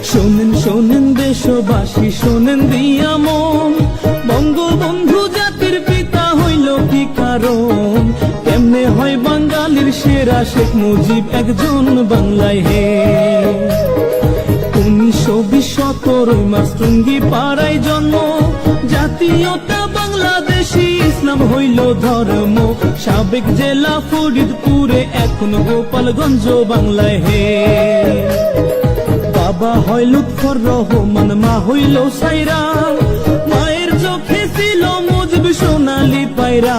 শোনেন শোনেন দেশবাসী, শোনেন দিয়া মন, বঙ্গবন্ধু জাতির পিতা হইল কি কারণ? কেমনে হয় বাঙালির সেরা শেখ মুজিব একজন বাংলায় হে। 1920 17 মার্চ টুঙ্গি পাড়ায় জন্ম, জাতীয়তা বাংলাদেশী, ইসলাম হইল ধর্ম। সাবেক জেলা ফরিদপুরে, এখন গোপালগঞ্জ বাংলায় হে। বাবা হয় লুৎফর রহমান, মা হইল সাইরা, মায়ের চোখে ছিল মুজিব সোনালি পায়রা,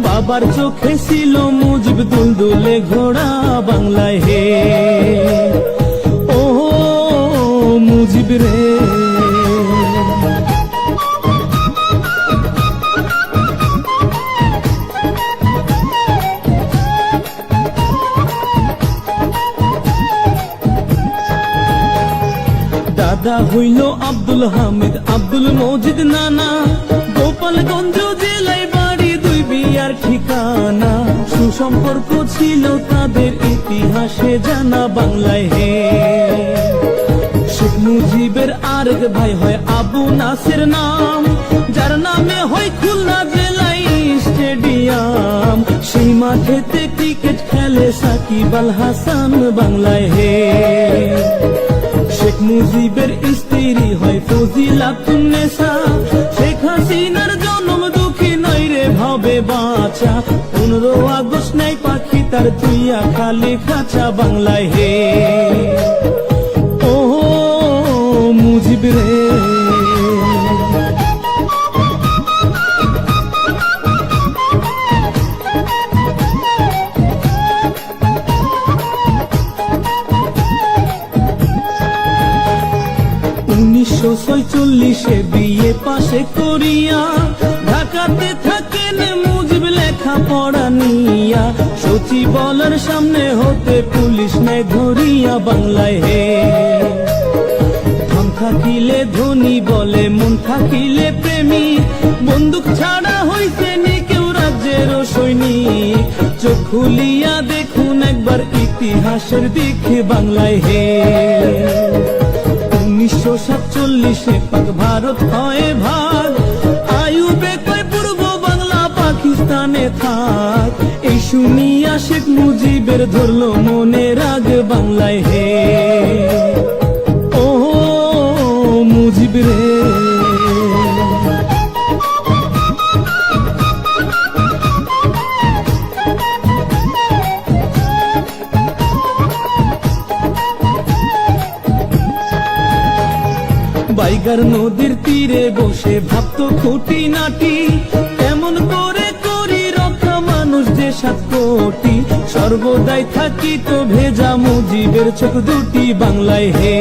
বাবার চোখে ছিল মুজিব দুলদুলে ঘোড়া বাংলায় হে। ও মুজিব রে, দাদা হইল আব্দুল হামিদ, আব্দুল মজিদ নানা, গোপালগঞ্জ জেলায় বাড়ি, দুই বিয়ার ঠিকানা। সুসম্পর্ক ছিল তাদের, ইতিহাসে জানা বাংলায় হে। শেখ মুজিবের আরেক ভাই হয় আবু নাসের নাম, যার নামে হয় খুলনা জেলায় স্টেডিয়াম। সেই মাঠেতে ক্রিকেট খেলে সাকিব আল হাসান বাংলায় হে। শেখ মুজিবের স্ত্রী হয় ফজিলাতুন্নেসা, শেখ হাসিনার জন্ম দুঃখী নয় রে ভাবে বাঁচা। 15 আগস্ট নাই পাখি তার তুইয়া খালি খাঁচা বাংলায় হে। ও মুজিব রে, 1946 বিয়ে পাশে করিয়া, ঢাকাতে থাকেন মুজিব লেখা পড়া নিয়া। সচিবালয়ের সামনে হতে পুলিশ নেয় ধরিয়া বাংলায় হে। ধন থাকিলে ধনী বলে, মন থাকিলে প্রেমী, বন্দুক ছাড়া হইছে নি কেউ রাজ্যের সৈনিক। চোখ খুলিয়া দেখুন একবার ইতিহাসের দিকে বাংলায় হে। 1947 পাক ভারত হয় ভাগ, আইয়ুবে কয় পূর্ব বাংলা পাকিস্তানে থাক। এই শুনিয়া শেখ মুজিবের ধরল মনে রাগ বাংলায় হে। ও মুজিব রে, বাইগার নদীর তীরে বসে ভাবতো খুঁটি নাটি, এমন করে করি রক্ষা মানুষ যে 7 কোটি। সর্বদাই থাকিত ভেজা মুজিবের চোখ দুটি বাংলায় হে।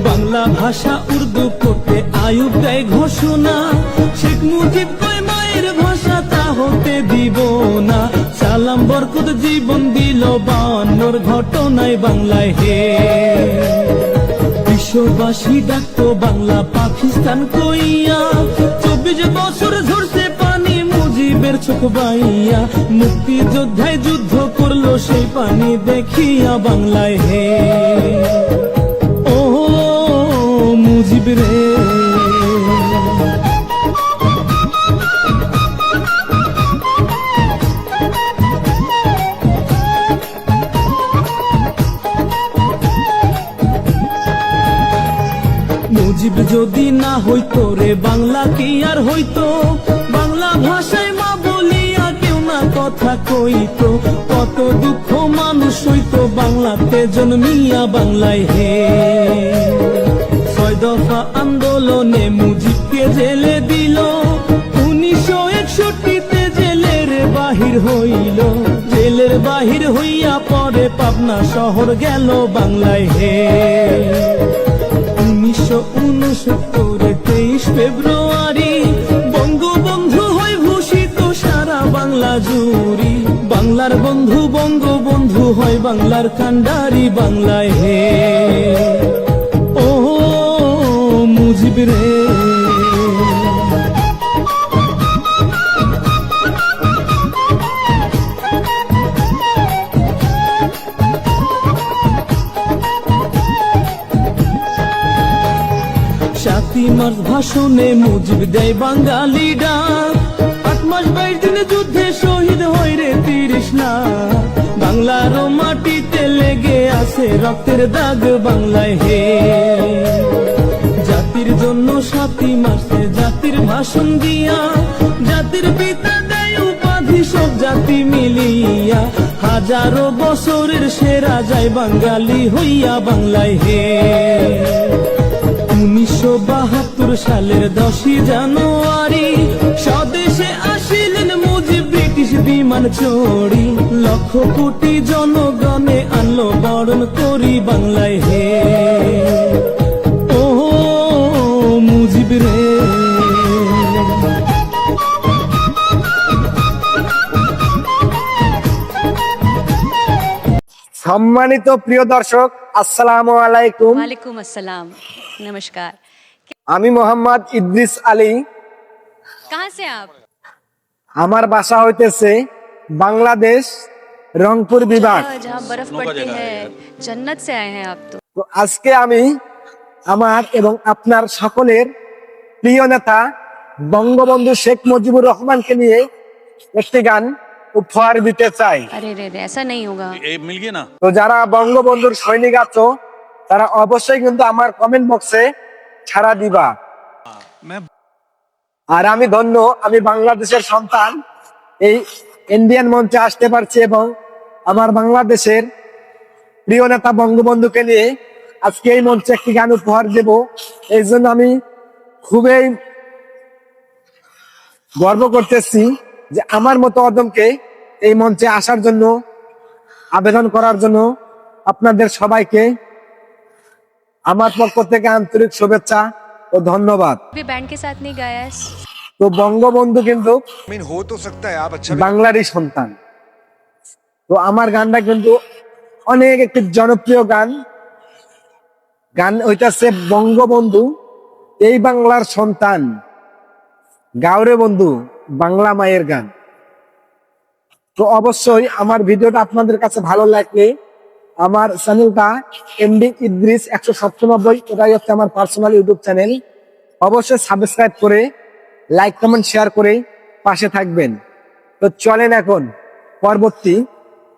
বাংলা ভাষা উর্দু করতে আইয়ুব দেয় ঘোষণা, শেখ মুজিব কয় মায়ের ভাষা তা হতে দিব না। সালাম বরকত জীবন দিল 52 ঘটনায় বাংলায় হে। বিশ্ববাসী ডাকতো বাংলা পাকিস্তান কইয়া, 24 বছর ঝরছে পানি মুজিবের চোখ বাইয়া। মুক্তিযোদ্ধায় যুদ্ধ করলো সেই পানি দেখিয়া বাংলায় হে। ও মুজিব রে, মুজিব যদি না হইতো রে বাংলা কি আর হইতো? বাংলা ভাষায় মা বলিয়া কেউ না কথা কইতো। কত দুঃখ মানুষ হইতো বাংলাতে জন্মিয়া বাংলায় হে। 6 দফা আন্দোলনে মুজিবকে জেলে দিল, 1961 জেলের বাহির হইল। জেলের বাহির হইয়া পরে পাবনা শহর গেল বাংলায় হে। 1969 23 ফেব্রুয়ারি বঙ্গবন্ধু হয় ভূষিত সারা বাংলা জুড়ি। বাংলার বন্ধু বঙ্গবন্ধু হয় বাংলার কান্ডারি বাংলায় হে। ও মুজিব রে, মার্চ ভাষণে মুজিব দেয় বাঙালি ডাক, 8 মাস 22 দিনে যুদ্ধে শহীদ হয় রে 30 লাখ। বাংলার মাটিতে লেগে আছে রক্তের দাগ বাংলায় হে। জাতির জন্য 7 মার্চে জাতির ভাষণ দিয়া, জাতির পিতা দেয় উপাধি সব জাতি মিলিয়া, হাজারো বছরের সেরা যায় বাঙালি হইয়া বাংলায় হে। 1972 সালের 10 জানুয়ারি স্বদেশে আসিলেন মুজিব ব্রিটিশ বিমান চড়ি, লক্ষ কোটি জনগণে আনলো বরণ করি বাংলায় হে। ও মুজিব রে। সম্মানিত প্রিয় দর্শক, আসসালামু আলাইকুম। वालेकुम अस्सलाम, नमस्कार। আমি মোহাম্মদ ইদ্রিস আলী। कहाँ से आप? আমার বাসা হইতেছে বাংলাদেশ, রংপুর বিভাগ। जहाँ बर्फ पड़ती है, जन्नत से आए हैं आप तो। তো আজকে আমি আমার এবং আপনার সকলের প্রিয় নেতা বঙ্গবন্ধু শেখ মুজিবুর রহমানকে নিয়ে একটি গান উপহার দিতে চাই। अरे रे रे, ऐसा नहीं होगा। मिल गया ना। তো যারা বঙ্গবন্ধুর সৈনিক আছো তারা অবশ্যই কিন্তু আমার কমেন্ট বক্সে ছাড়া দিবা। আর আমি ধন্য, আমি বাংলাদেশের সন্তান, এই ইন্ডিয়ান মঞ্চে আসতে পারছি এবং আমার বাংলাদেশের প্রিয় নেতা বঙ্গবন্ধুকে নিয়ে আজকে এই মঞ্চে একটি গান উপহার দেব। এই জন্য আমি খুবই গর্ব করতেছি যে আমার মতো অদমকে এই মঞ্চে আসার জন্য, আবেদন করার জন্য আপনাদের সবাইকে আমার পক্ষ থেকে আন্তরিক শুভেচ্ছা ও ধন্যবাদ। भी बैंड के साथ नहीं गाया है। তো বঙ্গবন্ধু কিন্তু हो तो सकता है आप अच्छा বাংলারই সন্তান। তো আমার গানটা কিন্তু অনেক একটি জনপ্রিয় গান। গান হইতাছে বঙ্গবন্ধু এই বাংলার সন্তান, গাওরে বন্ধু বাংলা মায়ের গান। তো অবশ্যই আমার ভিডিওটা আপনাদের কাছে ভালো লাগলে আমার চ্যানেলটা এমডি ইদ্রিস 197, এটাই হচ্ছে আমার পার্সোনাল ইউটিউব চ্যানেল। অবশ্যই সাবস্ক্রাইব করে লাইক কমেন্ট শেয়ার করে পাশে থাকবেন। তো চলেন এখন পরবর্তী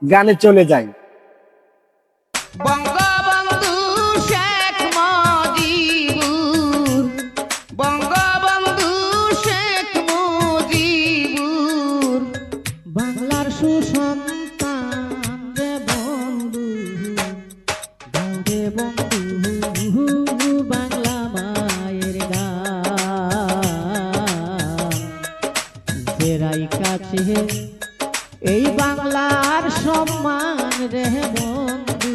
গানে চলে যাই। বঙ্গবন্ধু শেখ মুজিবুর, বঙ্গবন্ধু শেখ মুজিবুর, বাংলার সুসন্তান রে বন্ধু, রে বন্ধু, বাংলা মায়ের গান, জেরাই কাছে এই বাংলার সম্মান রে বন্ধু।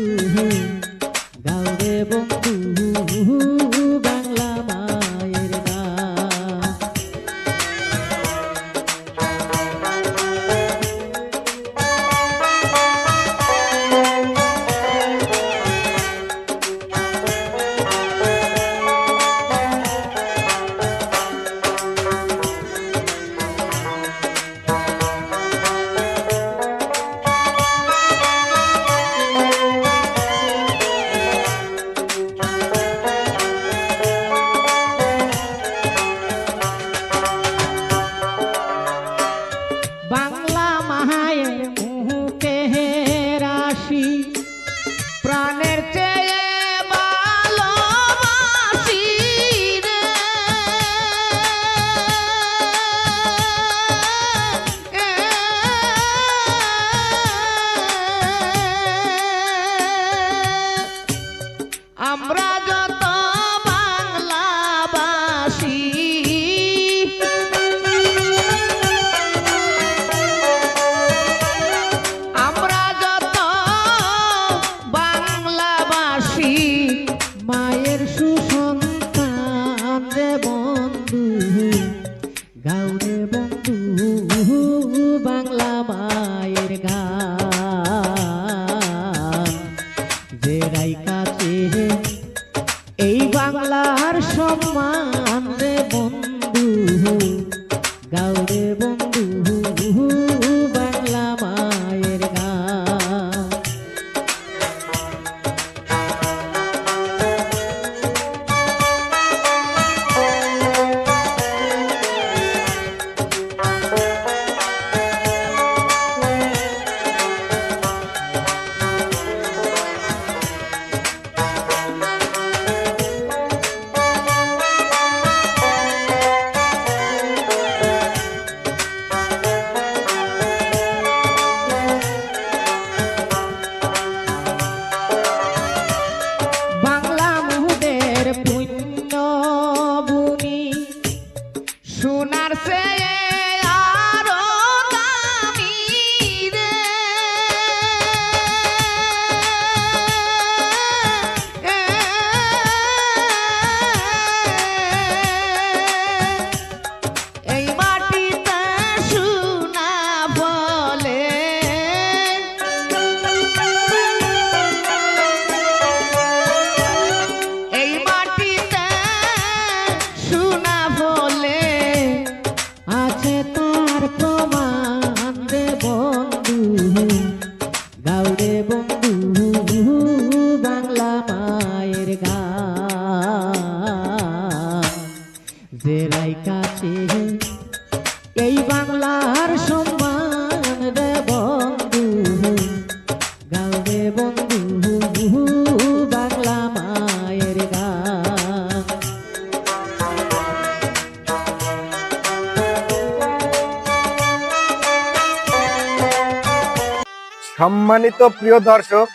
সম্মানিত প্রিয় দর্শক,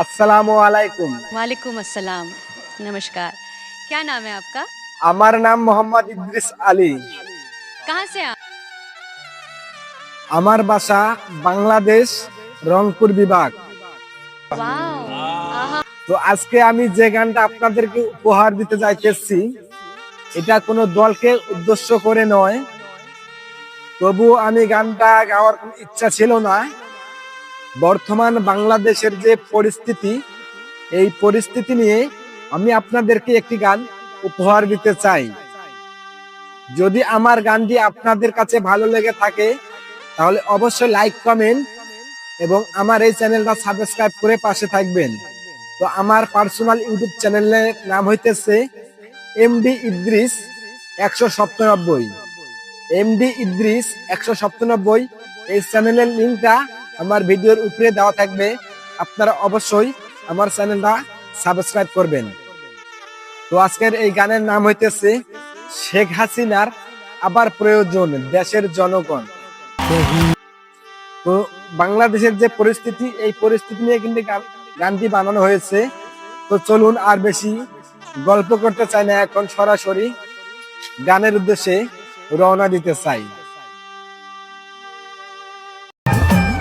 আসসালামু আলাইকুম। वालेकुम अस्सलाम। नमस्कार। क्या नाम है आपका? আমার নাম মোহাম্মদ ইদ্রিস আলী। कहाँ से आप? আমার বাসা বাংলাদেশ, রংপুর বিভাগ। वाओ। आहा। তো আজকে আমি যে গানটা আপনাদেরকে উপহার দিতে যাইতেছি, এটা কোনো দলকে উদ্দেশ্য করে নয়, তবু আমি গানটা গাওয়ার কোনো ইচ্ছা ছিল না। বর্তমান বাংলাদেশের যে পরিস্থিতি, এই পরিস্থিতি নিয়ে আমি আপনাদেরকে একটি গান উপহার দিতে চাই। যদি আমার গানটি আপনাদের কাছে ভালো লেগে থাকে তাহলে অবশ্যই লাইক, কমেন্ট এবং আমার এই চ্যানেলটা সাবস্ক্রাইব করে পাশে থাকবেন। তো আমার পার্সোনাল ইউটিউব চ্যানেলের নাম হইতেছে এমডি ইদ্রিস 197। এমডি ইদ্রিস 197 এই চ্যানেলের লিঙ্কটা আমার ভিডিওর উপরে দেওয়া থাকবে। আপনারা অবশ্যই আমার চ্যানেলটা সাবস্ক্রাইব করবেন। তো আজকের এই গানের নাম হইতেছে শেখ হাসিনার আবার প্রয়োজন দেশের জনগণ। তো বাংলাদেশের যে পরিস্থিতি, এই পরিস্থিতি নিয়ে কিন্তু গানটি বানানো হয়েছে। তো চলুন আর বেশি গল্প করতে চাই না, এখন সরাসরি গানের উদ্দেশ্যে রওনা দিতে চাই।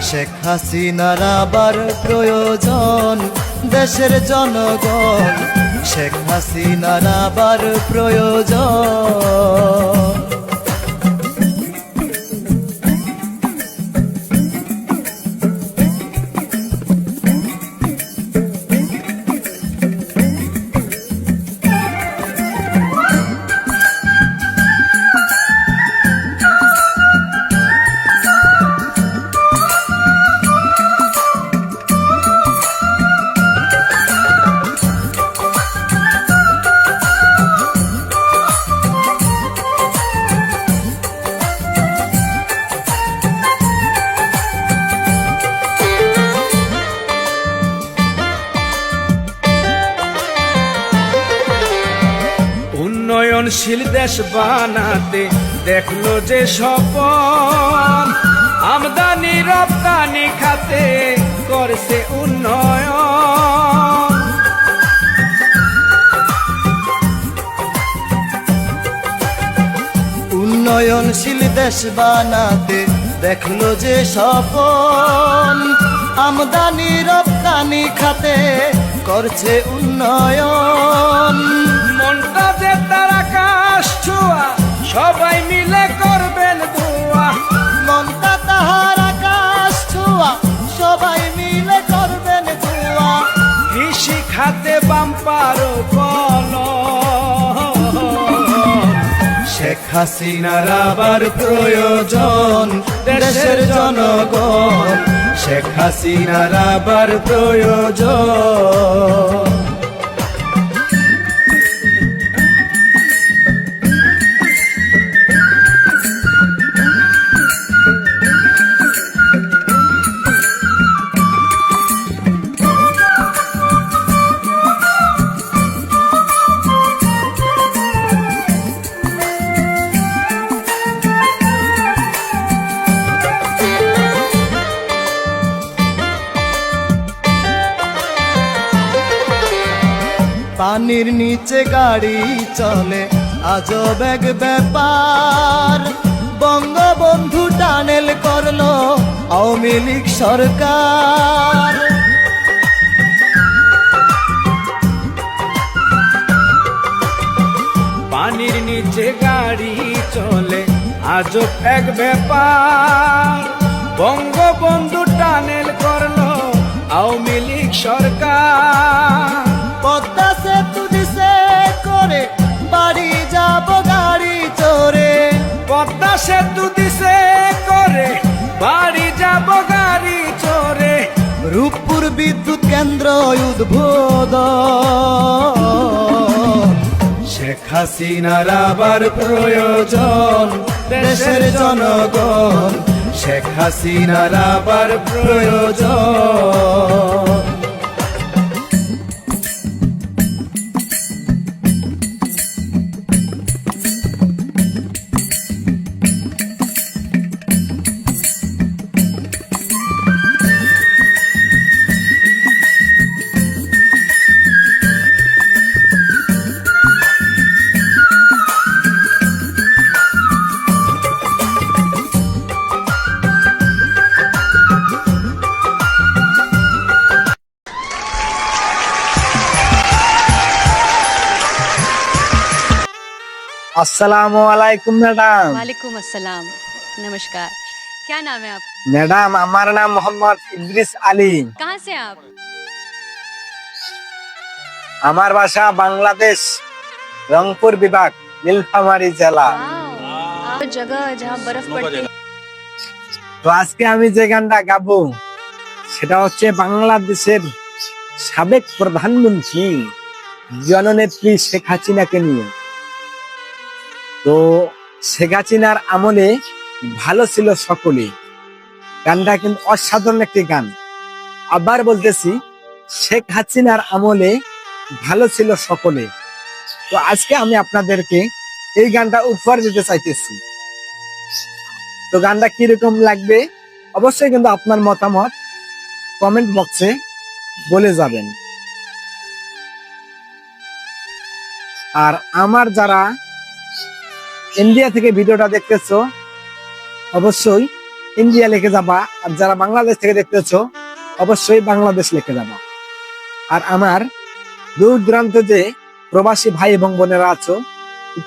শেখ হাসিনার আবার প্রয়োজন দেশের জনগণ, শেখ হাসিনার আবার প্রয়োজন। উন্নয়নশীল দেশ বানাতে দেখলো যে স্বপন, আমদানি রপ্তানি খাতে করছে উন্নয়ন। উন্নয়নশীল দেশ বানাতে দেখলো যে স্বপন, আমদানি রপ্তানি খাতে করছে উন্নয়ন। মনটা যে তার আকাশ ছোঁয়া, সবাই মিলে করবেন দোয়া। মনটা তাহার আকাশ ছোঁয়া, সবাই মিলে করবেন দোয়া। কৃষি খাতে বাম্পার ফলন, শেখ হাসিনার আবার প্রয়োজন দেশের জনগণ, শেখ হাসিনার আবার প্রয়োজন। পানির নিচে গাড়ি চলে আজব এক ব্যাপার, বঙ্গবন্ধু টানেল করলো আওয়ামী লীগ সরকার। পানির নিচে গাড়ি চলে আজব এক ব্যাপার, বঙ্গবন্ধু টানেল করলো আওয়ামী লীগ সরকার। পদ্মা সেতু দিছে করে বাড়ি যাব গাড়ি চড়ে, পদ্মা সেতু দিছে করে বাড়ি যাব গাড়ি চড়ে। রূপপুর বিদ্যুৎ কেন্দ্র উদ্বোধন, শেখ হাসিনার আবার প্রয়োজন দেশের জনগণ, শেখ হাসিনার আবার প্রয়োজন। আসসালামু আলাইকুম ম্যাডাম। वालेकुम अस्सलाम। नमस्कार। क्या नाम है आप? ম্যাডাম আমার নাম মোহাম্মদ ইদ্রিস আলী। कहाँ से हैं आप? আমার বাসা বাংলাদেশ, রংপুর বিভাগ, নীলফামারী জেলা। आप जगह जहाँ बर्फ पड़ती है। তো আজকে আমি যে গানটা গাবো সেটা হচ্ছে বাংলাদেশের সাবেক প্রধানমন্ত্রী জননেত্রী শেখ হাসিনাকে নিয়ে। তো শেখ হাসিনার আমলে ভালো ছিল সকলে, গানটা কিন্তু অসাধারণ একটি গান। আবার বলতেছি, শেখ হাসিনার আমলে ভালো ছিল সকলে। তো আজকে আমি আপনাদেরকে এই গানটা উপহার দিতে চাইতেছি। তো গানটা কিরকম লাগবে অবশ্যই কিন্তু আপনার মতামত কমেন্ট বক্সে বলে যাবেন। আর আমার যারা ইন্ডিয়া থেকে ভিডিওটা দেখতেছো অবশ্যই ইন্ডিয়া লিখে যাবা, আর যারা বাংলাদেশ থেকে দেখতেছো অবশ্যই বাংলাদেশ লিখে যাবা। আর আমার দূর দূরান্ত যে প্রবাসী ভাই এবং বোনেরা আছো,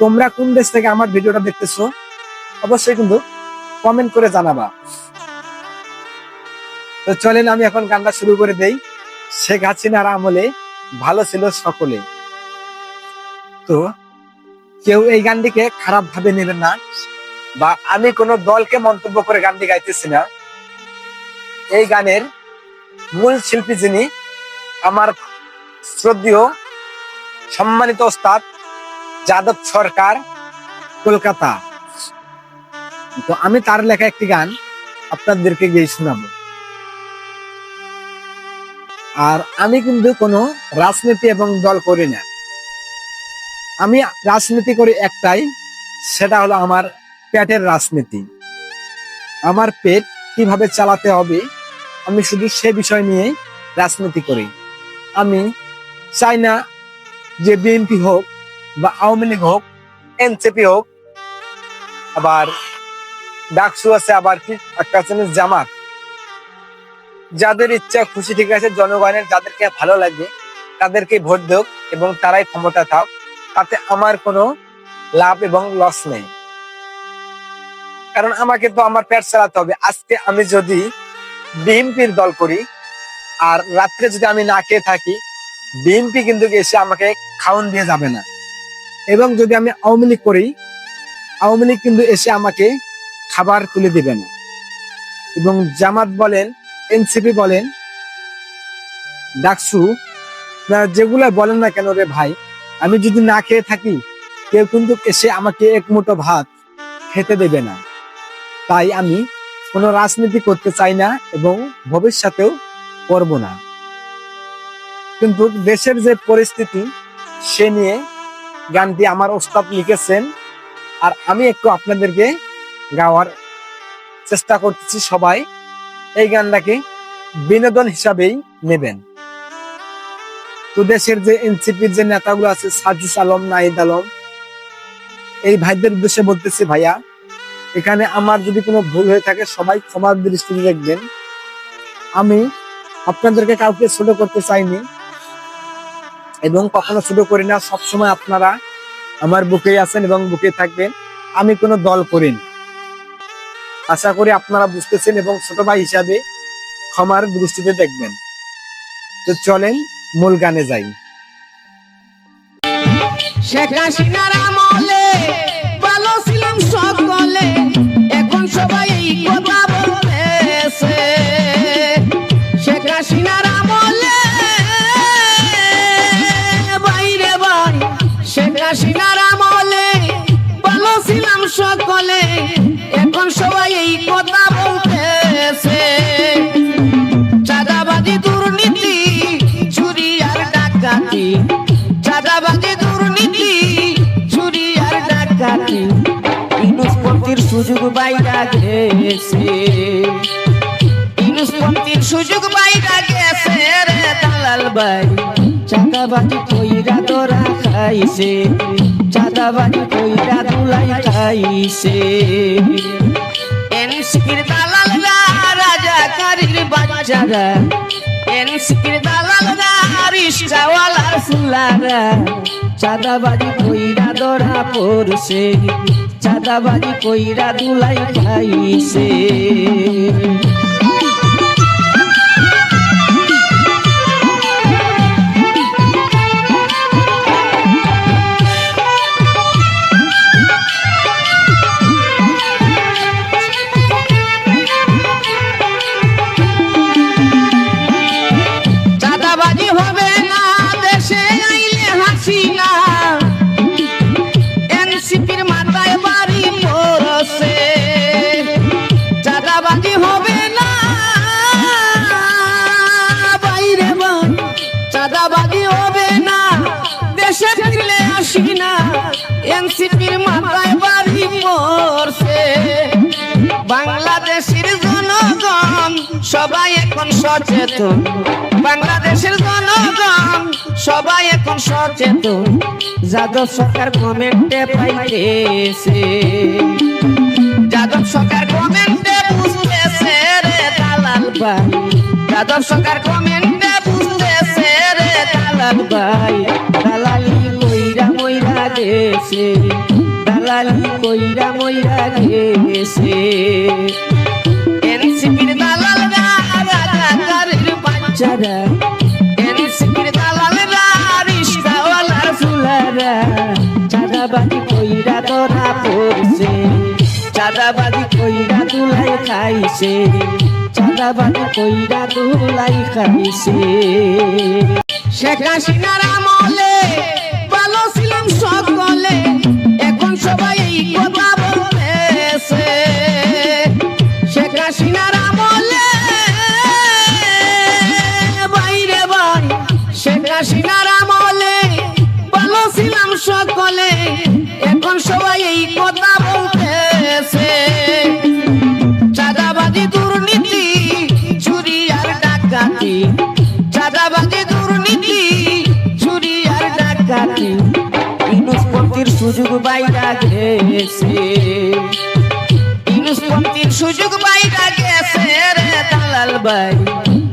তোমরা কোন দেশ থেকে আমার ভিডিওটা দেখতেছো অবশ্যই কিন্তু কমেন্ট করে জানাবা। তো চলেন আমি এখন গানটা শুরু করে দেই। শেখ হাসিনার আমলে ভালো ছিল সকলে। তো কেউ এই গানটিকে খারাপ ভাবে নেবেন না, বা আমি কোনো দলকে মন্তব্য করে গানটি গাইতেছি না। এই গানের মূল শিল্পী যিনি আমার শ্রদ্ধেয় সম্মানিত ওস্তাদ যাদব সরকার, কলকাতা। তো আমি তার লেখা একটি গান আপনাদেরকে গিয়ে শোনাবো। আর আমি কিন্তু কোনো রাজনীতি এবং দল করি না। আমি রাজনীতি করি একটাই, সেটা হলো আমার পেটের রাজনীতি। আমার পেট কিভাবে চালাতে হবে আমি শুধু সে বিষয় নিয়ে রাজনীতি করি। আমি চাই না যে বিএনপি হোক বা আওয়ামী লীগ হোক, এনসিপি হোক, আবার ডাকসু আছে, আবার কি একটা আছে জামাত। যাদের ইচ্ছা খুশি ঠিক আছে, জনগণের যাদেরকে ভালো লাগে তাদেরকে ভোট দেওক এবং তারাই ক্ষমতা থাক, তাতে আমার কোনো লাভ এবং লস নেই। কারণ আমাকে তো আমার পেট চালাতে হবে। আজকে আমি যদি বিএনপির দল করি আর রাত্রে যদি আমি না খেয়ে থাকি, বিএনপি কিন্তু এসে আমাকে খাওয়ান দিয়ে যাবে না। এবং যদি আমি আওয়ামী লীগ করি, আওয়ামী লীগ কিন্তু এসে আমাকে খাবার তুলে দিবে না। এবং জামাত বলেন, এনসিপি বলেন, ডাকসু, যেগুলা বলেন না কেন রে ভাই, আমি যদি না খেয়ে থাকি কেউ কিন্তু এসে আমাকে এক মুঠো ভাত খেতে দেবে না। তাই আমি কোনো রাজনীতি করতে চাই না এবং ভবিষ্যতেও করব না। কিন্তু দেশের যে পরিস্থিতি সে নিয়ে গানটি আমার ওস্তাদ লিখেছেন, আর আমি একটু আপনাদেরকে গাওয়ার চেষ্টা করতেছি। সবাই এই গানটাকে বিনোদন হিসাবেই নেবেন। তো দেশের যে এনসিপির যে নেতাগুলো আছে, সাজিস আলম, নাহিদ আলম, এই ভাইদের উদ্দেশ্যে বলতেছি, ভাইয়া এখানে আমার যদি কোনো ভুল হয়ে থাকে সবাই ক্ষমার দৃষ্টিতে দেখবেন। আমি আপনাদেরকে কাউকে ছোট করতে চাইনি এবং কখনো ছোট করি না। সবসময় আপনারা আমার বুকে আছেন এবং বুকে থাকবেন। আমি কোনো দল করি না, আশা করি আপনারা বুঝতেছেন এবং ছোট ভাই হিসাবে ক্ষমার দৃষ্টিতে দেখবেন। তো চলেন মূল গানে যাই। শেখ হাসিনার আমলে ভালো ছিলাম সকলে, এখন সবাই এই কথা বলতেছে। শেখ হাসিনার আমলে বাইরে বাড়ি, শেখ হাসিনার আমলে ভালো ছিলাম সকলে, এখন সবাই এই কথা বলতেছে। চাঁদাবাজি, দুর্নীতি, চুরি আর ডাকাতি, চাঁদাবাজি, দুর্নীতি, চুরি আর ডাকাতি, ইনুসপন্থীর সুযোগ বাইরা গেছে, ইনুসপন্থীর সুযোগ বাইরা গেছে রে দালাল ভাই। চাঁদাবাজি কইরা তোরা খাইছে, চাঁদাবাজি কইরা দুলাই খাইছে। এনসিপির দালালরা, রাজাকারীর বাচ্চারা, এনসিপির দালালরা, রিস্কাওয়ালার ফুলারা, চাঁদাবাজি কইরা ধরা পড়ছে চাঁদাবাজি কইরা দুলাই খাইছে চাঁদাবাজি হবে না দেশে আইলে হাসিনা এনসিপির মাথায় বাড়ি পড়ছে চাঁদাবাজি হবে না বাইরে বান চাঁদাবাজি হবে না দেশে ফিরলে হাসিনা এনসিপির মাথায় বাড়ি পড়ছে বাংলাদেশের জনগণ সবাই এখন সচেতন বাংলাদেশের জনগণ সবাই এখন সচেতন যাদব সরকার কমেন্টে পাইতেছে যাদব সরকার কমেন্টে বুঝতেছে রে দালাল ভাই যাদব সরকার কমেন্টে বুঝতেছে রে দালাল ভাই দালালি কইরা মইরা গেছে দালালি কইরা মইরা গেছে এনসিপির দালালরা রাজাকারের বাচ্চারা এনসিপির দালালরা রিশকাওয়ালার ফুলারা চাঁদাবাজি কইরা ধরা পড়ছে চাঁদাবাজি কইরা দুলাই খাইছে চাঁদাবাজি কইরা দুলাই খাইছে শেখ হাসিনার আমলে ভালো ছিলাম সকলে এখন সবাই এই কথা বলতেছে শেখ হাসিনার আমলে বাইরে বাই শেখ হাসিনার আমলে ভালো ছিলাম সকলে এখন সবাই এই কথা বলতেছে চাঁদাবাজি দুর্নীতি চুরি আর ডাকাতি চাঁদাবাজি দুর্নীতি চুরি আর ডাকাতি ইনুসপন্থীর সুযোগ বাইরা গেছে ইনুসপন্থীর সুযোগ বাইরা গেছে রে দালাল ভাই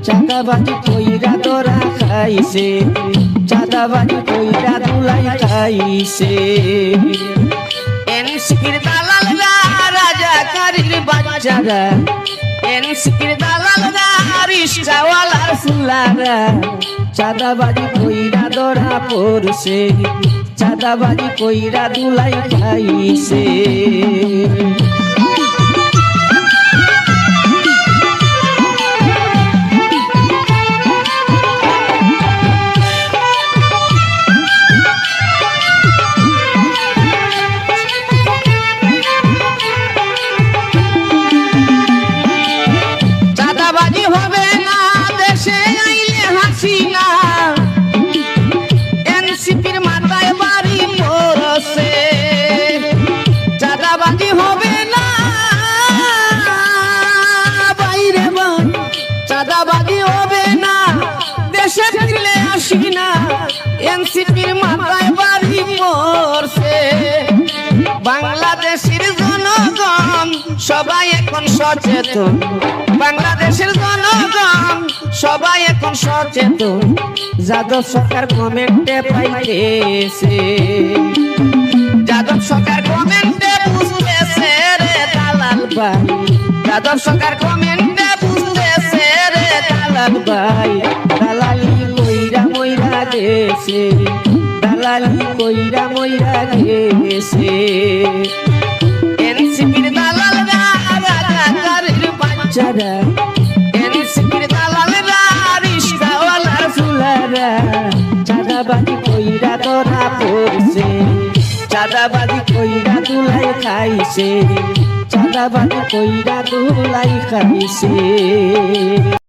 চাঁদাবাজি কইরা ধরা খাইছে চাঁদাবাজি কইরা দুলাই খাইছে এনসিপির দালালরা রাজাকারের বাচ্চারা এনসিপির দালালরা রিশকাওয়ালার ফুলারা চাঁদাবাজি কইরা ধরা পড়ছে চাঁদাবাজি কইরা দুলাই খাইছে চাঁদাবাজি হবে না দেশে আইলে হাসিনা এনসিপির মাথায় বাড়ি পড়ছে চাঁদাবাজি হবে না বাইরে বান চাঁদাবাজি হবে না দেশে ফিরলে হাসিনা এনসিপির মাথায় বাড়ি পড়ছে বাংলাদেশের জনগণ সবাই এখন সচেতন বাংলাদেশের জনগণ সবাই এখন সচেতন যাদব সরকার কমেন্টে পাইতেছে যাদব সরকার কমেন্টে বুঝতেছে রে দালাল ভাই যাদব সরকার কমেন্টে বুঝতেছে রে দালাল ভাই দালালি কইরা মইরা গেছে দালালি কইরা মইরা গেছে এনসিপির দালালরা রাজাকারের বাচ্চারা এনসিপির দালালরা রিশকাওয়ালার ফুলারা চাঁদাবাজি কইরা ধরা পড়ছে চাঁদাবাজি কইরা দুলাই খাইছে চাঁদাবাজি কইরা দুলাই খাইছে